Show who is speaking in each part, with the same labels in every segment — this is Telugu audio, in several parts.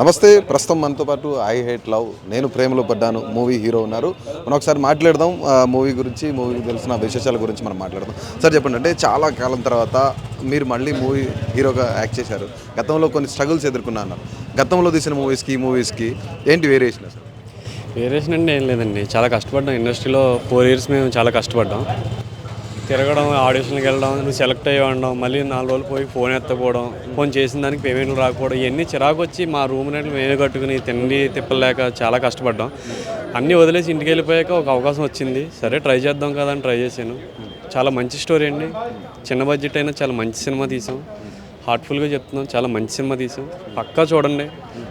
Speaker 1: నమస్తే. ప్రస్తుతం మనతో పాటు ఐ హేట్ లవ్ నేను ప్రేమలో పడ్డాను మూవీ హీరో ఉన్నారు. మనం ఒకసారి మాట్లాడదాం మూవీ గురించి, మూవీకి తెలిసిన విశేషాల గురించి మనం మాట్లాడదాం. సార్ చెప్పండి, అంటే చాలా కాలం తర్వాత మీరు మళ్ళీ మూవీ హీరోగా యాక్ట్ చేశారు. గతంలో కొన్ని స్ట్రగుల్స్ ఎదుర్కొన్నా అన్నారు. గతంలో తీసిన మూవీస్కి ఈ మూవీస్కి ఏంటి వేరియేషన్ సార్?
Speaker 2: వేరియేషన్ అంటే ఏం లేదండి. చాలా కష్టపడ్డాం ఇండస్ట్రీలో. 4 years మేము చాలా కష్టపడ్డాం. తిరగడం, ఆడిషన్కి వెళ్ళడం, నువ్వు సెలెక్ట్ అయ్యి ఉండడం, మళ్ళీ 4 రోజులు పోయి ఫోన్ ఎత్తకపోవడం, ఫోన్ చేసిన దానికి పేమెంట్లు రాకపోవడం, ఇవన్నీ చిరాకు వచ్చి మా రూమ్ నెట్లు మేమే కట్టుకుని తిండి తిప్పలేక చాలా కష్టపడ్డాం. అన్నీ వదిలేసి ఇంటికి వెళ్ళిపోయాక ఒక అవకాశం వచ్చింది. సరే ట్రై చేద్దాం కదా అని ట్రై చేశాను. చాలా మంచి స్టోరీ అండి. చిన్న బడ్జెట్ అయినా చాలా మంచి సినిమా తీసాం. హార్ట్ఫుల్గా చెప్తున్నాం, చాలా మంచి సినిమా తీసాం. పక్కా చూడండి,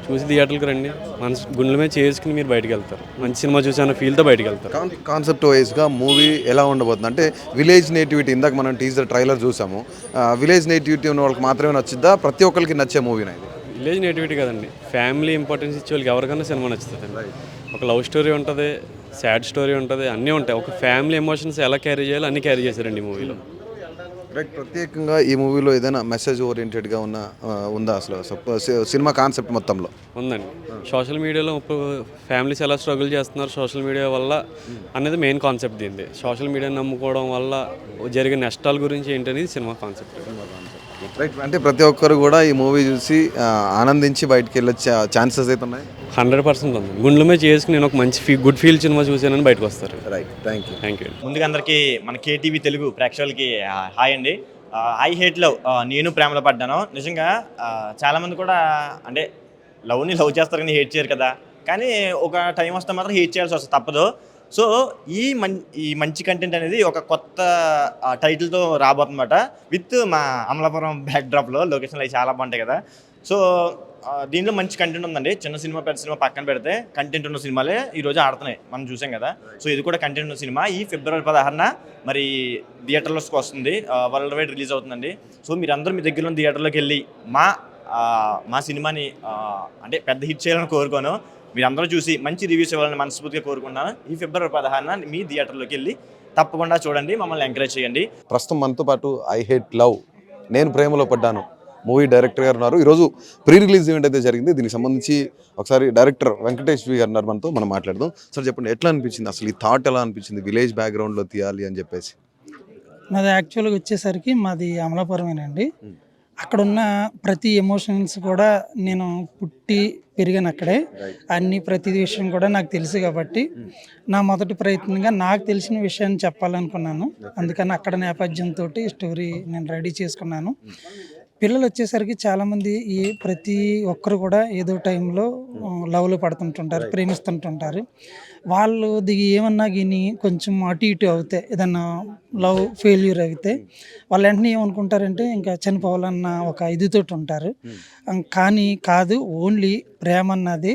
Speaker 2: చూసి థియేటర్కి రండి, మన గుండెల మీద చేసుకుని మీరు బయటకు వెళ్తారు. మంచి సినిమా చూసాను ఫీల్తో బయటకు వెళ్తారు.
Speaker 1: కాన్సెప్ట్ వైజ్గా మూవీ ఎలా ఉండబోతుంది అంటే విలేజ్ నేటివిటీ, ఇందాక మనం టీజర్ ట్రైలర్ చూసాము. విలేజ్ నేటివిటీ ఉన్న వాళ్ళకి మాత్రమే నచ్చిద్దా, ప్రతి ఒక్కరికి నచ్చే మూవీనా ఇది?
Speaker 2: విలేజ్ నేటివిటీ కదండి, ఫ్యామిలీ ఇంపార్టెన్స్ ఇచ్చే వాళ్ళకి ఎవరికైనా సినిమా నచ్చుతుంది. ఒక లవ్ స్టోరీ ఉంటుంది, సాడ్ స్టోరీ ఉంటుంది, అన్నీ ఉంటాయి. ఒక ఫ్యామిలీ ఎమోషన్స్ ఎలా క్యారీ చేయాలో అన్నీ క్యారీ చేశారండి ఈ మూవీలో.
Speaker 1: రైట్. ప్రత్యేకంగా ఈ మూవీలో ఏదైనా మెసేజ్ ఓరియంటెడ్గా ఉందా అసలు సినిమా కాన్సెప్ట్ మొత్తంలో?
Speaker 2: ఉందండి. సోషల్ మీడియాలో ఇప్పుడు ఫ్యామిలీస్ ఎలా స్ట్రగుల్ చేస్తున్నారు సోషల్ మీడియా వల్ల అనేది మెయిన్ కాన్సెప్ట్ దీనిది. సోషల్ మీడియా నమ్ముకోవడం వల్ల జరిగే నష్టాల గురించి ఏంటనేది సినిమా కాన్సెప్ట్.
Speaker 1: రైట్. అంటే ప్రతి ఒక్కరు కూడా ఈ మూవీ చూసి ఆనందించి బయటికి వెళ్ళే ఛాన్సెస్ అయితే ఉన్నాయి.
Speaker 2: 100% ఉంది. గుండెల మీద చేసుకుని నేను ఒక మంచి గుడ్ ఫీల్ సినిమా చూసానని బయటకు వస్తారు.
Speaker 1: రైట్. Thank you.
Speaker 3: ముందుగా అందరికీ మన కేటీవీ తెలుగు ప్రేక్షకులకి హాయ్ అండి. ఐ హేట్ లవ్, నేను ప్రేమలో పడ్డాను. నిజంగా చాలామంది కూడా అంటే లవ్ని లవ్ చేస్తారు కానీ హేట్ చేయరు కదా. కానీ ఒక టైం వస్తే మాత్రం హేట్ చేయాల్సి వస్తుంది, తప్పదు. సో ఈ మంచి కంటెంట్ అనేది ఒక కొత్త టైటిల్తో రాబోతుందన్నమాట. విత్ మా అమలాపురం బ్యాక్డ్రాప్లో లొకేషన్లు అవి చాలా బాగుంటాయి కదా. సో దీనిలో మంచి కంటెంట్ ఉందండి. చిన్న సినిమా పెద్ద సినిమా పక్కన పెడితే కంటెంట్ ఉన్న సినిమాలే ఈరోజు ఆడుతున్నాయి, మనం చూసాం కదా. సో ఇది కూడా కంటెంట్ ఉన్న సినిమా. ఈ February 16న మరి థియేటర్లోకి వస్తుంది, వరల్డ్ వైడ్ రిలీజ్ అవుతుందండి. సో మీరందరూ మీ దగ్గర ఉన్న థియేటర్లోకి వెళ్ళి మా సినిమాని అంటే పెద్ద హిట్ చేయాలని కోరుకోను. మీరందరూ చూసి మంచి రివ్యూస్ ఇవ్వాలని మనస్ఫూర్తిగా కోరుకుంటున్నాను. ఈ February 16న మీ థియేటర్లోకి వెళ్ళి తప్పకుండా చూడండి, మమ్మల్ని ఎంకరేజ్ చేయండి.
Speaker 1: ప్రస్తుతం మనతో పాటు ఐ హేట్ లవ్ నేను ప్రేమలో పడ్డాను మూవీ డైరెక్టర్ గారు ఉన్నారు. ఈరోజు ప్రీ రిలీజ్ ఈవెంట్ అయితే జరిగింది. దీనికి సంబంధించి ఒకసారి డైరెక్టర్ వెంకటేష్ వి గారు ఉన్నారు మనతో, మనం మాట్లాడదాం. సార్ చెప్పండి, ఎట్లా అనిపించింది అసలు ఈ థాట్ ఎలా అనిపించింది విలేజ్ బ్యాక్గ్రౌండ్లో తీయాలి అని చెప్పేసి?
Speaker 4: మాది యాక్చువల్గా వచ్చేసరికి మాది అమలాపురమేనండి. అక్కడున్న ప్రతి ఎమోషన్స్ కూడా నేను పుట్టి పెరిగాను అక్కడే. ప్రతి విషయం కూడా నాకు తెలుసు కాబట్టి నా మొదటి ప్రయత్నంగా నాకు తెలిసిన విషయాన్ని చెప్పాలనుకున్నాను. అందుకని అక్కడ నేపథ్యంతో స్టోరీ నేను రెడీ చేసుకున్నాను. పిల్లలు వచ్చేసరికి చాలామంది ప్రతి ఒక్కరు కూడా ఏదో టైంలో లవ్లో పడుతుంటుంటారు, ప్రేమిస్తుంటుంటారు. వాళ్ళు ఏమన్నా గిని కొంచెం అటు ఇటు అవుతాయి, ఏదన్నా లవ్ ఫెయిల్యూర్ అయితే వాళ్ళు వెంటనే ఏమనుకుంటారంటే ఇంకా చనిపోవాలన్న ఒక ఇదితోటి ఉంటారు. కానీ కాదు, ఓన్లీ ప్రేమ అన్నది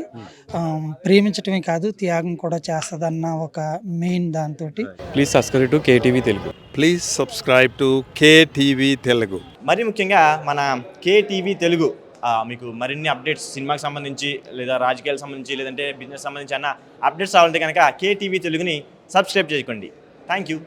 Speaker 4: ప్రేమించటమే కాదు, త్యాగం కూడా చేస్తుందన్న ఒక మెయిన్ దాంతో.
Speaker 2: Please subscribe to KTV Telugu.
Speaker 5: Please subscribe to KTV Telugu.
Speaker 3: మరి ముఖ్యంగా మన కేటీవీ తెలుగు మీకు మరిన్ని అప్డేట్స్ సినిమాకి సంబంధించి లేదా రాజకీయాలకు సంబంధించి లేదంటే బిజినెస్ సంబంధించి అన్న అప్డేట్స్ కావాలంటే కనుక కేటీవీ తెలుగుని సబ్స్క్రైబ్ చేసుకోండి. Thank you.